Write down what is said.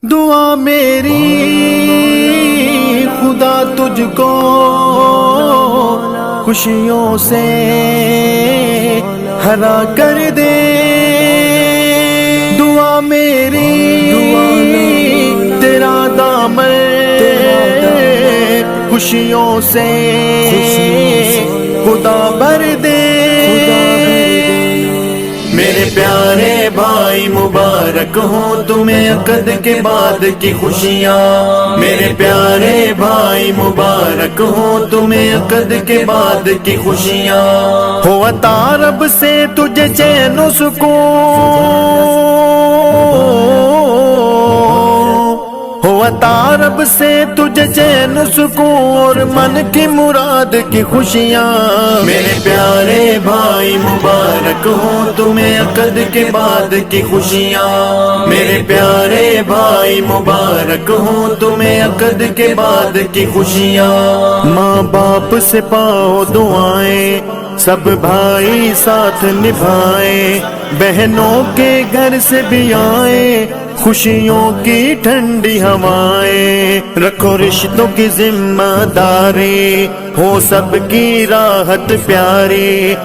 دعا میری خدا تجھ کو خوشیوں سے ہرا کر دے، دعا میری تیرا دامن خوشیوں سے خدا بھر دے۔ میرے پیارے بھائی مبارک ہوں تمہیں عقد کے بعد کی خوشیاں، میرے پیارے بھائی مبارک ہوں تمہیں عقد کے بعد کی خوشیاں، ہو عطا رب سے تجھے چین و سکون، ہو عطا رب سے تجھے چین و سکون اور من کی مراد کی خوشیاں۔ میرے پیارے بھائی مبارک ہوں تمہیں عقد کے بعد کی خوشیاں، میرے پیارے بھائی مبارک ہوں تمہیں عقد کے بعد کی خوشیاں۔ ماں باپ سے پاؤ دعائیں سب بھائی ساتھ نبھائیں، بہنوں کے گھر سے بھی آئیں خوشیوں کی ٹھنڈی ہوائیں، رکھو رشتوں کی ذمہ داری ہو سب کی راحت پیاری۔